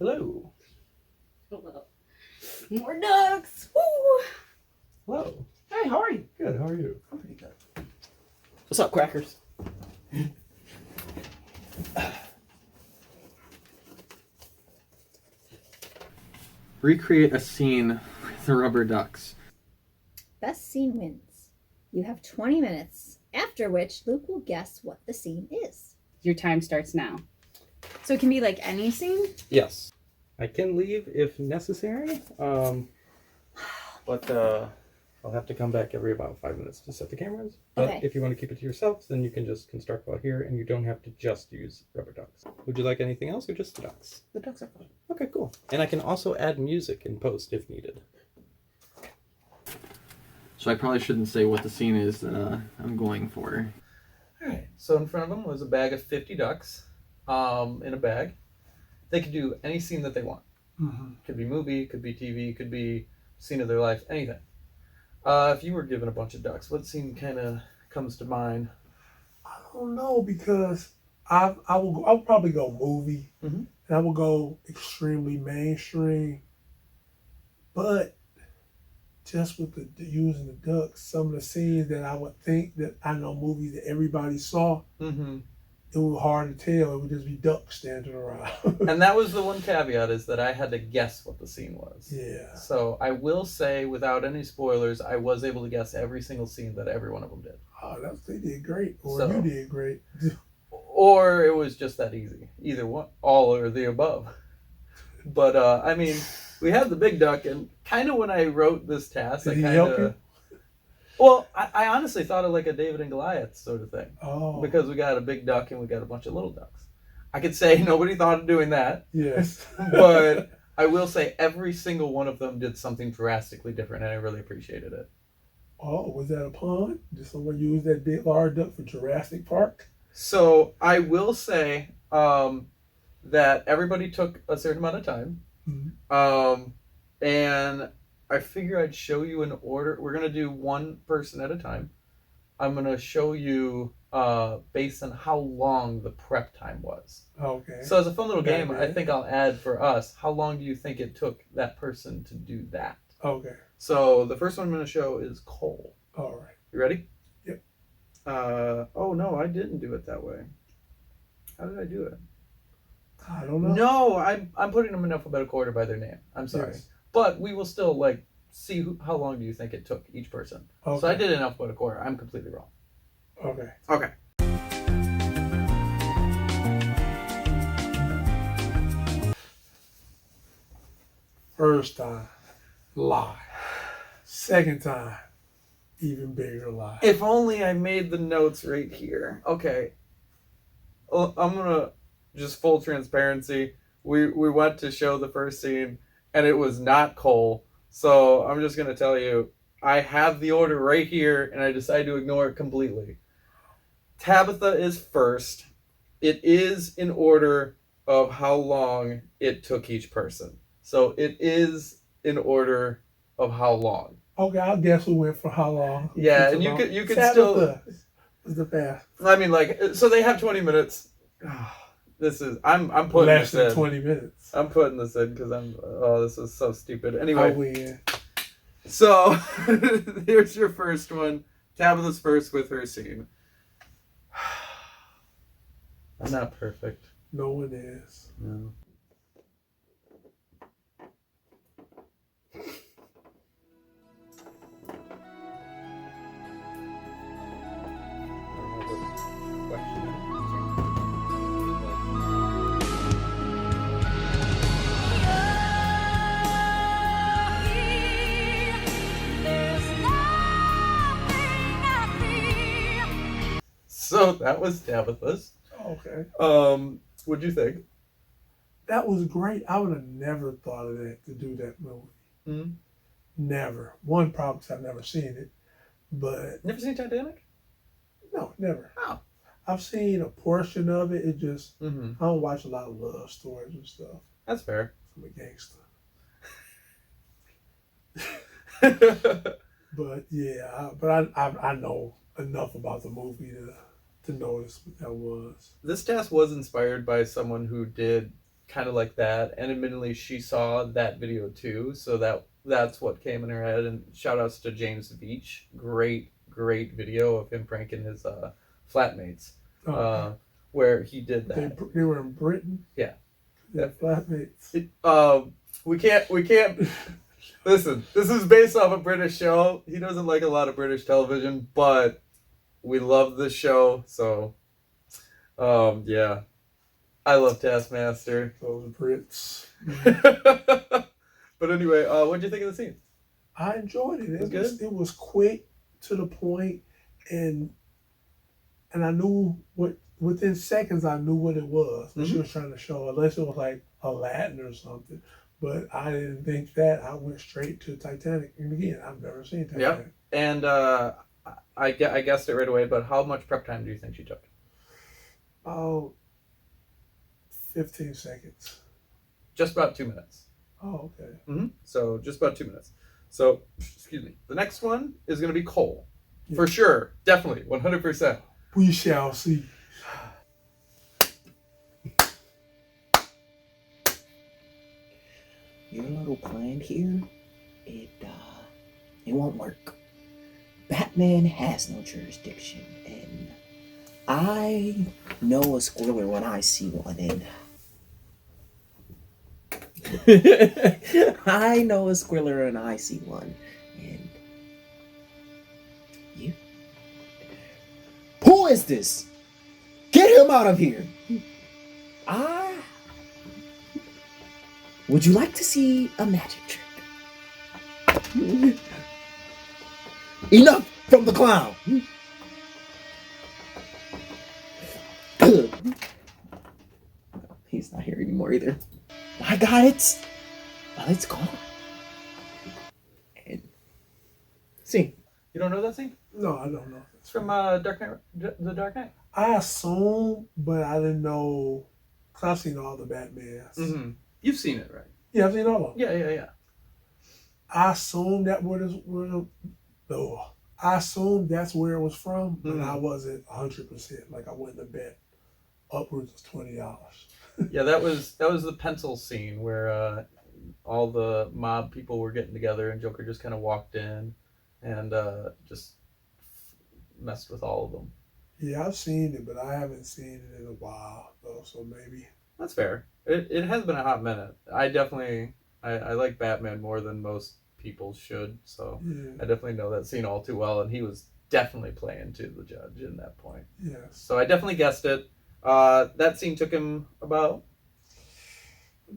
Hello. Hello. More ducks. Woo! Hello. Hey, how are you? Good. How are you? I'm pretty good. What's up, crackers? Recreate a scene with the rubber ducks. Best scene wins. You have 20 minutes, after which Luke will guess what the scene is. Your time starts now. So it can be like any scene? Yes. I can leave if necessary. But I'll have to come back every about 5 minutes to set the cameras. But Okay. if you want to keep it to yourselves, then you can just construct out here, and you don't have to just use rubber ducks. Would you like anything else, or just the ducks? The ducks are fun. Okay, cool. And I can also add music in post if needed. So I probably shouldn't say what the scene is that I'm going for. Alright, so in front of them was a bag of 50 ducks in a bag. They could do any scene that they want. Mm-hmm. Could be movie, could be TV, could be scene of their life, anything. If you were given a bunch of ducks, what scene kind of comes to mind? I don't know, because I'll probably go movie, Mhm. and I will go extremely mainstream. But just with the using the ducks, some of the scenes that I would think that I know movies that everybody saw, Mm-hmm. it was hard to tell. It would just be ducks standing around. And that was the one caveat, is that I had to guess what the scene was. Yeah. So I will say, without any spoilers, I was able to guess every single scene that every one of them did. Oh, they did great, or So- you did great. Or it was just that easy. Either one, all or the above. But I mean, we had the big duck, and kind of when I wrote this task, Did I he kind help you? of. Well, I honestly thought of like a David and Goliath sort of thing, Oh, because we got a big duck and we got a bunch of little ducks. I could say nobody thought of doing that, yes. but I will say every single one of them did something drastically different, and I really appreciated it. Oh, was that a pun? Did someone use that big large duck for Jurassic Park? So I will say that everybody took a certain amount of time. Mhm. And I figure I'd show you in order. We're going to do one person at a time. I'm going to show you based on how long the prep time was. Okay. So as a fun little game, I Okay. think I'll add for us, how long do you think it took that person to do that? Okay. So the first one I'm going to show is Cole. All right. You ready? Yep. Oh, no, I didn't do it that way. How did I do it? I don't know. No, I'm putting them in alphabetical order by their name. I'm sorry. Yes. But we will still see how long do you think it took each person. Okay. So I did it in alphabetical order. I'm completely wrong. Okay. Okay. First time, lie. Second time, even bigger lie. If only I made the notes right here. Okay. Well, I'm gonna just full transparency. We went to show the first scene and it was not Cole. So I'm just gonna tell you, I have the order right here and I decided to ignore it completely. Tabitha is first. It is in order of how long it took each person. So it is in order of how long. Okay, I'll guess who went for how long. Yeah, It's and a you long- could Tabitha still. was the fast. I mean, so they have 20 minutes. This is I'm putting Less this than in. 20 minutes. I'm putting this in because this is so stupid. I Anyway, win. so here's your first one. Tabitha's first with her scene. I'm not perfect. No one is. No. So that was Tabitha's. Okay. What'd you think? That was great. I would have never thought of that, to do that movie. Mm-hmm. Never. One, probably 'cause I've never seen it. But Never seen Titanic? no, never. Oh. I've seen a portion of it. It just, Mm-hmm. I don't watch a lot of love stories and stuff. That's fair. I'm a gangster. But yeah, I know enough about the movie to notice what that was. This task was inspired by someone who did kind of like that. And admittedly, she saw that video too, so that's what came in her head. And shout outs to James Beach, great video of him pranking his flatmates, where he did that. They were in Britain. Yeah. Their flatmates. We can't. Listen, this is based off a British show. He doesn't like a lot of British television, but we love this show. So, yeah, I love Taskmaster. Those Brits. But anyway, what did you think of the scene? I enjoyed it. It was quick, to the point, and I knew within seconds I knew what it was that she was trying to show, unless it was like Aladdin or something. But I didn't think that. I went straight to Titanic. And again, I've never seen Titanic. Yep. And I guessed it right away, but how much prep time do you think she took? Oh, 15 seconds. Just about 2 minutes. Oh, okay. Mm-hmm. So just about 2 minutes. So, excuse me. The next one is going to be Cole. Yeah. For sure. Definitely. 100%. We shall see. Your little plan here, it won't work. Batman has no jurisdiction, and I know a squirrel when I see one, and I know a squirrel when I see one, and you? Who is this? Get him out of here! Would you like to see a magic trick? Enough from the clown! Good. He's not here anymore either. I got it. Well, it's gone. And see. You don't know that scene? No, I don't know. It's from Dark Knight. The Dark Knight. I assumed, but I didn't know. Cause I've seen all the Batmans. Mm-hmm. You've seen it, right? Yeah, I've seen all of them. Yeah. I assumed that I assumed that's where it was from, but I wasn't 100%. Like I wouldn't have bet upwards of $20. Yeah, that was the pencil scene where all the mob people were getting together and Joker just kind of walked in and just messed with all of them. Yeah, I've seen it, but I haven't seen it in a while though, so maybe. That's fair. It has been a hot minute. I definitely I like Batman more than most people should, so Yeah. I definitely know that scene all too well, and he was definitely playing to the judge in that point. Yes. So I definitely guessed it. That scene took him about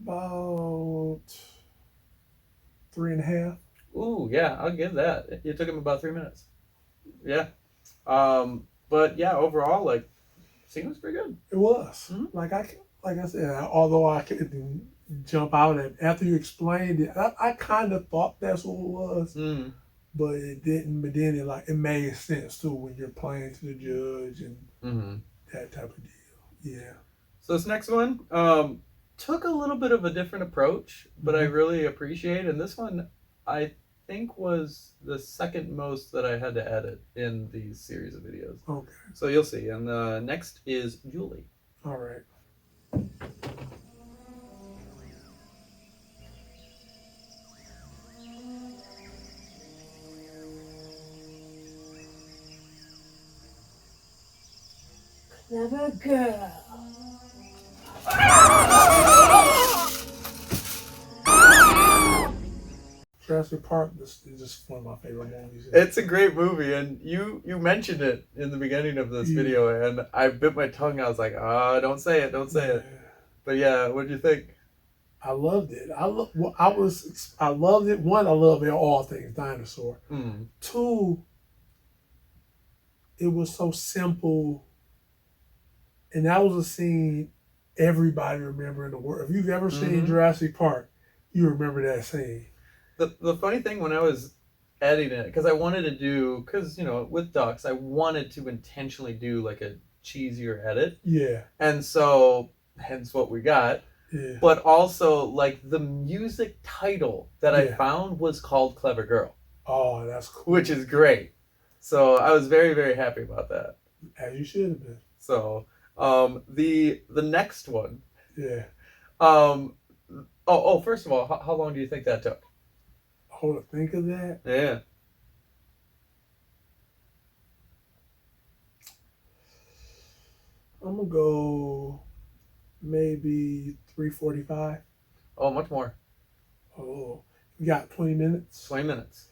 3.5. Ooh, yeah, I'll give that. It took him about 3 minutes. Yeah. But yeah, overall, like, scene was pretty good. It was. Mhm. Like I said, although I couldn't jump out at after you explained it, I kind of thought that's what it was, but it didn't. But then it made sense too when you're playing to the judge and that type of deal. Yeah. So this next one took a little bit of a different approach, but I really appreciate. And this one, I think, was the second most that I had to edit in these series of videos. Okay. So you'll see. And the next is Julie. All right. Clever girl. Jurassic Park is just one of my favorite movies. It's a great movie, and you mentioned it in the beginning of this video, and I bit my tongue. I was like, don't say it. But yeah, what did you think? I loved it. I loved it. One, I love all things dinosaur. Two, it was so simple, and that was a scene everybody remember in the world. If you've ever seen Jurassic Park, you remember that scene. The funny thing when I was editing it, because I wanted to do, with ducks, I wanted to intentionally do like a cheesier edit. Yeah. And so, hence what we got. Yeah. But also, like, the music title that I found was called Clever Girl. Oh, that's cool. Which is great. So I was very, very happy about that. As you should have been. So, the next one. Yeah. First of all, how long do you think that took? Hold on, think of that. Yeah. I'm gonna go maybe 3:45. Oh, much more. Oh, we got 20 minutes. 20 minutes.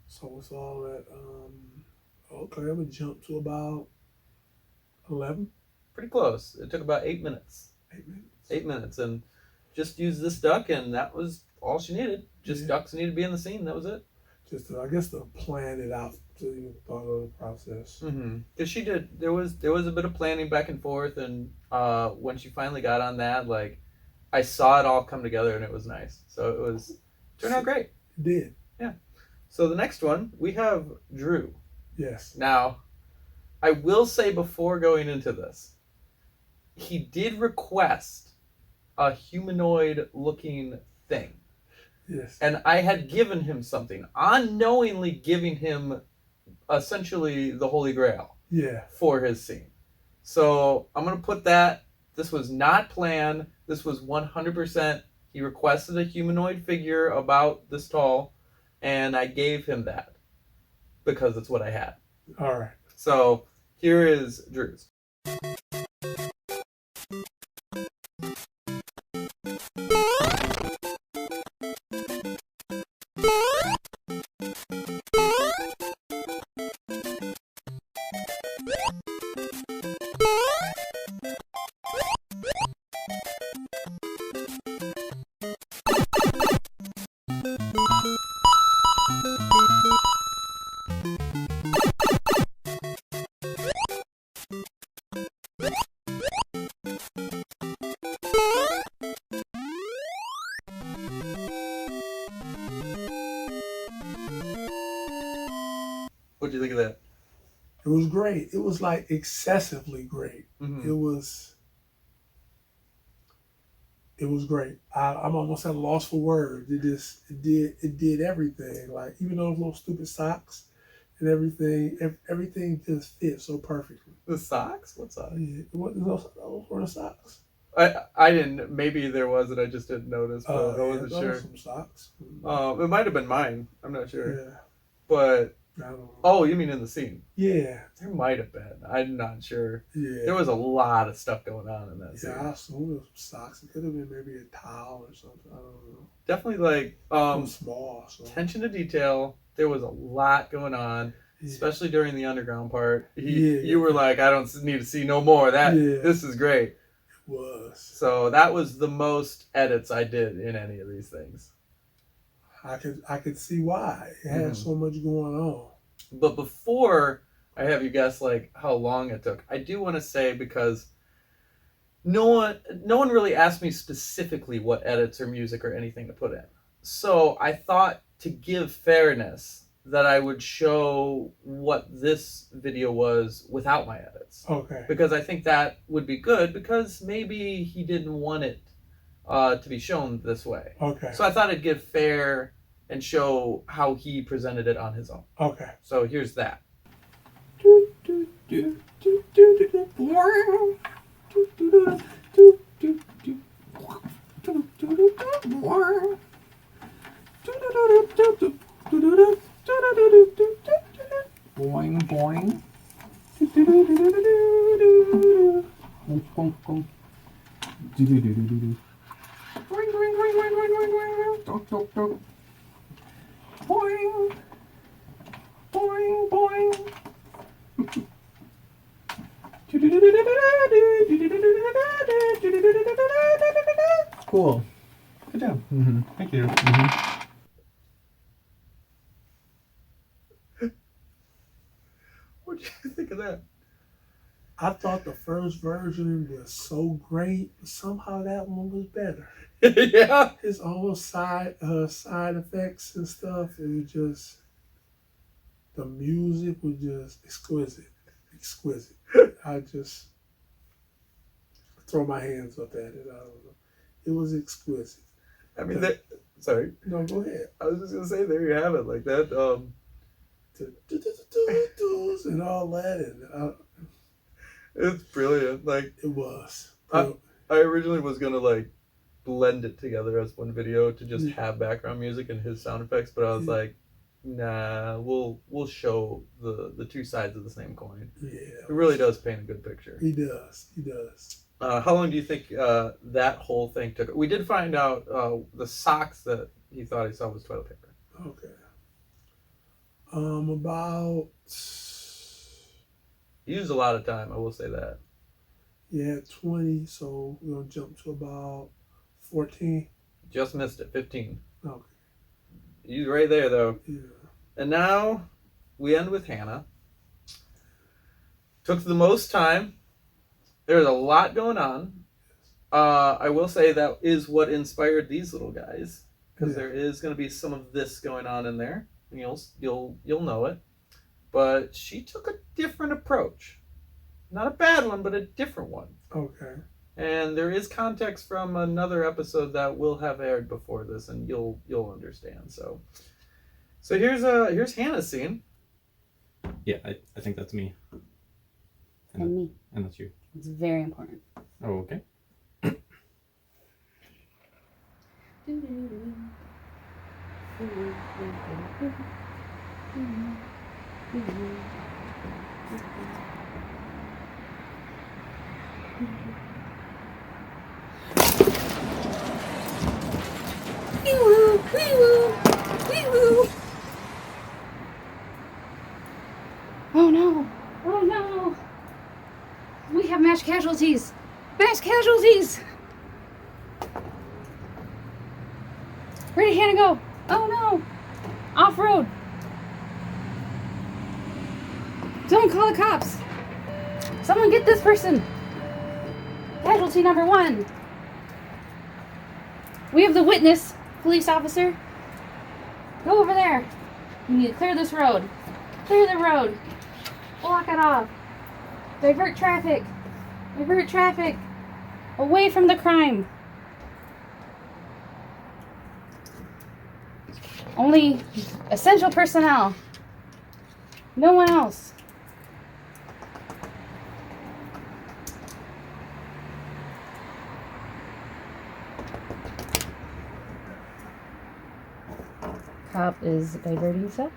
So it's all at okay, I'm gonna jump to about 11. Pretty close. It took about 8 minutes. 8 minutes. 8 minutes, and just use this duck, and that was all she needed. Just Yeah. ducks needed to be in the scene. That was it. Just to, I guess, to plan it out, to even thought of the process. Because she did. There was a bit of planning back and forth, and when she finally got on that, like, I saw it all come together, and it was nice. So it turned out great. It did. Yeah. So the next one we have Drew. Yes. Now, I will say before going into this, he did request a humanoid-looking thing. Yes. And I had given him something, unknowingly giving him essentially the Holy Grail Yeah. for his scene. So I'm going to put that. This was not planned. This was 100%. He requested a humanoid figure about this tall, and I gave him that because it's what I had. All right. So here is Drew's. What do you think of that? It was great. It was like excessively great. Mm-hmm. It was great. I'm almost at a loss for words. It did everything. Like, even those little stupid socks and everything just fit so perfectly. The socks? What socks? Yeah. Those were the socks. I didn't. Maybe there was, and I just didn't notice. But I wasn't those sure. were some socks. It might have been mine. I'm not sure. Yeah. But I don't know. oh, you mean in the scene? Yeah. There might have been. I'm not sure. Yeah. There was a lot of stuff going on in that scene. Yeah, I assume it was some socks. It could have been maybe a towel or something. I don't know. Definitely like It was small. So. attention to detail. There was a lot going on, Yeah. especially during the underground part. Yeah. You were like, I don't need to see no more. This is great. It was. So that was the most edits I did in any of these things. I could see why. It had so much going on. But before I have you guess like how long it took, I do want to say, because no one really asked me specifically what edits or music or anything to put in. So I thought, to give fairness, that I would show what this video was without my edits. Okay. Because I think that would be good, because maybe he didn't want it to be shown this way. Okay. So I thought I'd give fair and show how he presented it on his own. Okay. So here's that. Boing, boing. Boing. Boing, boing. Cool. Good job. Mm-hmm. Thank you. Mm-hmm. What did you think of that? I thought the first version was so great, but somehow that one was better. Yeah. His own side effects and stuff. It was just, the music was just exquisite. I just throw my hands up at it. I don't know. It was exquisite. I mean, sorry. No, go ahead. I was just gonna say, there you have it, like that. And all that, and It's brilliant. Like, it was. I originally was gonna like blend it together as one video to just have background music and his sound effects, but I was like, nah, we'll show the two sides of the same coin. Yeah. It really does paint a good picture. He does. He does. How long do you think that whole thing took? We did find out the socks that he thought he saw was toilet paper. Okay. About. He used a lot of time, I will say that. Yeah, 20, so we're going to jump to about 14. Just missed it, 15. Okay. He's right there, though. Yeah. And now we end with Hannah. Took the most time. There's a lot going on. I will say that is what inspired these little guys, because there is going to be some of this going on in there. And you'll know it. But she took a different approach. Not a bad one, but a different one. Okay. And there is context from another episode that will have aired before this, and you'll understand. So here's Hannah's scene. Yeah, I think that's me. And me. And that's you. It's very important. Oh, okay. Oh no! Oh no! We have mass casualties! Mass casualties! Where did Hannah go? Oh no! Off-road! Don't call the cops! Someone get this person! Casualty number 1! We have the witness, police officer. Go over there. We need to clear this road. Clear the road. Block it off. Divert traffic. Divert traffic. Away from the crime. Only essential personnel. No one else. Cop is diverting stuff.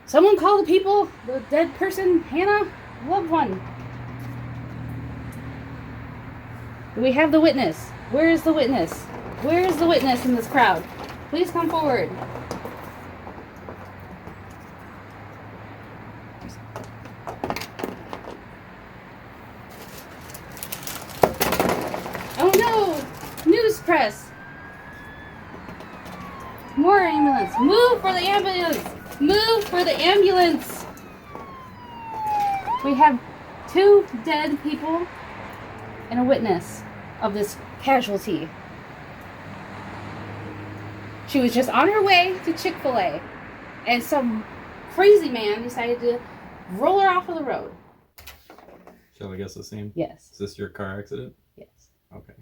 Someone call the people, the dead person, Hannah, loved one. Do we have the witness? Where is the witness? Where is the witness in this crowd? Please come forward. Oh no! News press! More ambulance! Move for the ambulance! Move for the ambulance! We have 2 dead people and a witness of this casualty. She was just on her way to Chick-fil-A, and some crazy man decided to roll her off of the road. Shall I guess the same? Yes. Is this your car accident? Yes. Okay.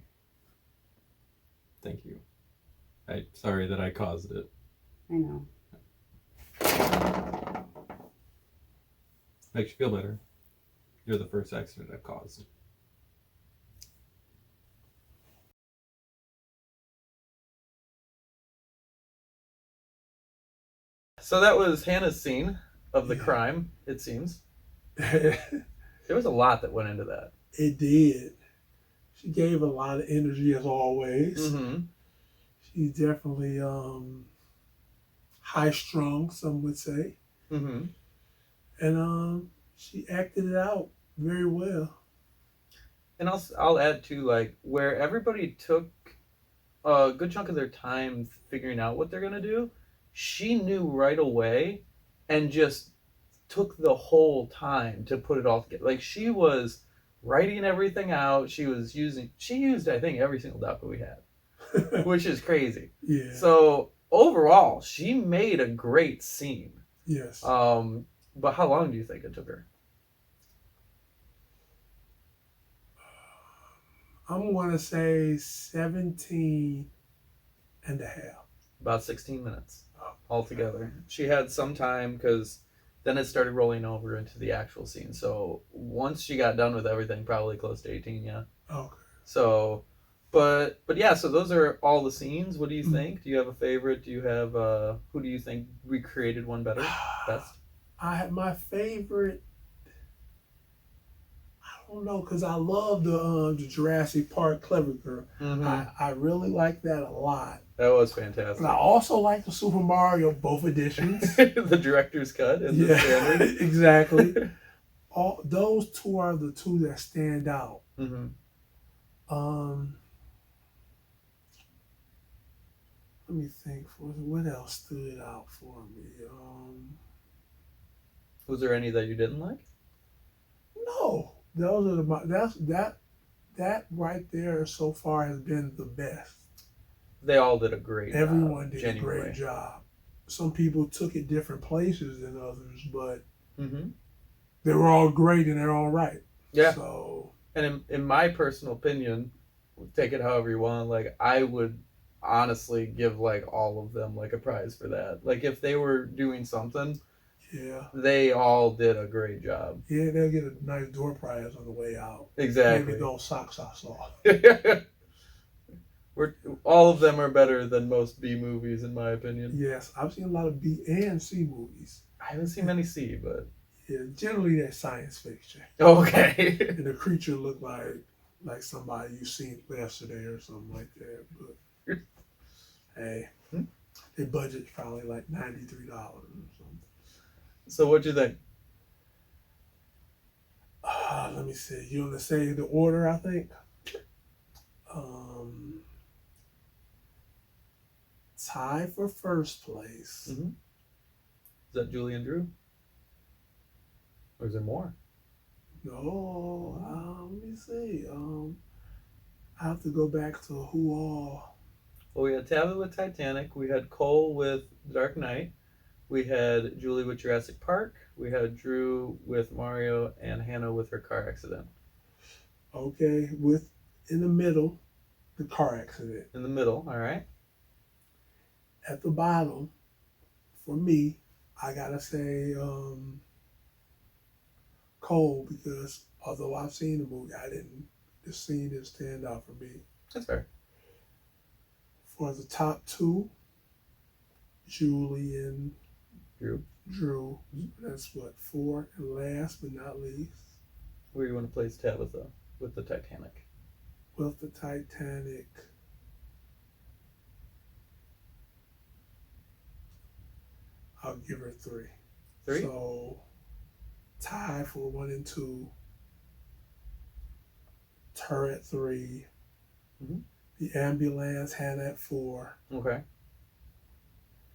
Thank you. I'm sorry that I caused it. I know. Makes you feel better. You're the first accident I've caused. So that was Hannah's scene of the crime, it seems. It There was a lot that went into that. did. She gave a lot of energy as always. Mm-hmm. She's definitely high strung, some would say. Mm-hmm. And she acted it out very well. And I'll add to, like, where everybody took a good chunk of their time figuring out what they're gonna do, she knew right away and just took the whole time to put it all together. Like, she was writing everything out. She used, I think, every single document we had, which is crazy. Yeah. So overall, she made a great scene. Yes. But how long do you think it took her? I'm going to say 17 and a half. About 16 minutes altogether. She had some time because then it started rolling over into the actual scene. So once she got done with everything, probably close to 18, yeah. Okay. So but yeah, so those are all the scenes. What do you think? Do you have a favorite? Do you have who do you think recreated one better, best? I had my favorite. I don't know, because I love the Jurassic Park Clever Girl. Mm-hmm. I really like that a lot. That was fantastic. But I also like the Super Mario both editions. The director's cut and the standard. Exactly. All those two are the two that stand out. Mm-hmm. Let me think. What else stood out for me? Was there any that you didn't like? No, those are that right there so far has been the best. They all did a great job. Everyone did genuinely. a great job. Some people took it different places than others, but Mm-hmm. they were all great and they're all right. Yeah. So, And in my personal opinion, take it however you want, like I would honestly give like all of them like a prize for that. Like if they were doing something, yeah. they all did a great job. Yeah, they'll get a nice door prize on the way out. Exactly. Maybe those socks I saw. All of them are better than most B movies in my opinion. Yes, I've seen a lot of B and C movies. I haven't seen many C, but Yeah, generally that's science fiction. okay. And the creature looked like somebody you seen yesterday or something like that. But hey, their budget's probably like $93 or something. So what'd you think? Let me see. You want to say the order? I think. Tie for first place. Mm-hmm. Is that Julie and Drew? Or is there more? No, let me see. I have to go back to who all. Well, we had Tabitha with Titanic. We had Cole with Dark Knight. We had Julie with Jurassic Park. We had Drew with Mario, and Hannah with her car accident. Okay, in the middle, the car accident. In the middle, all right. At the bottom, for me, I gotta say Cole, because although I've seen the movie, the scene didn't stand out for me. That's fair. For the top two, Julie and Drew. That's what, 4. And last but not least, Where do you want to place Tabitha with the Titanic? with the Titanic. I'll give her 3. 3? So, tie for 1 and 2. Her at 3. Mm-hmm. The ambulance, Hannah at 4. Okay.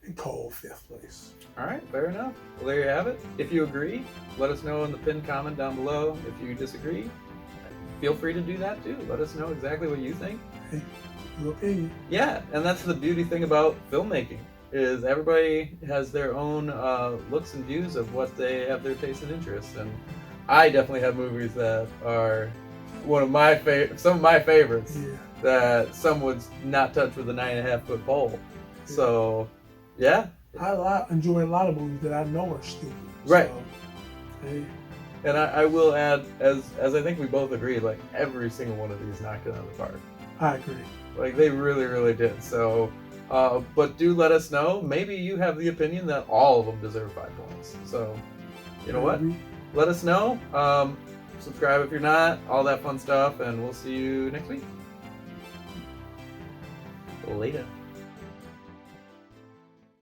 And Cole 5th place. All right, fair enough. Well, there you have it. If you agree, let us know in the pinned comment down below. If you disagree, feel free to do that too. Let us know exactly what you think. Hey, your opinion. Yeah, and that's the beauty thing about filmmaking, is everybody has their own looks and views of what they have their taste and interests. And I definitely have movies that are some of my favorites that some would not touch with a 9.5-foot pole. Yeah. So, yeah. I enjoy a lot of movies that I know are stupid. Right. So, hey. And I will add, as I think we both agree, like every single one of these knocked it out of the park. I agree. Like they really, really did. So, but do let us know. Maybe you have the opinion that all of them deserve 5 points. So, you know what? Let us know. Subscribe if you're not. All that fun stuff, and we'll see you next week. Later.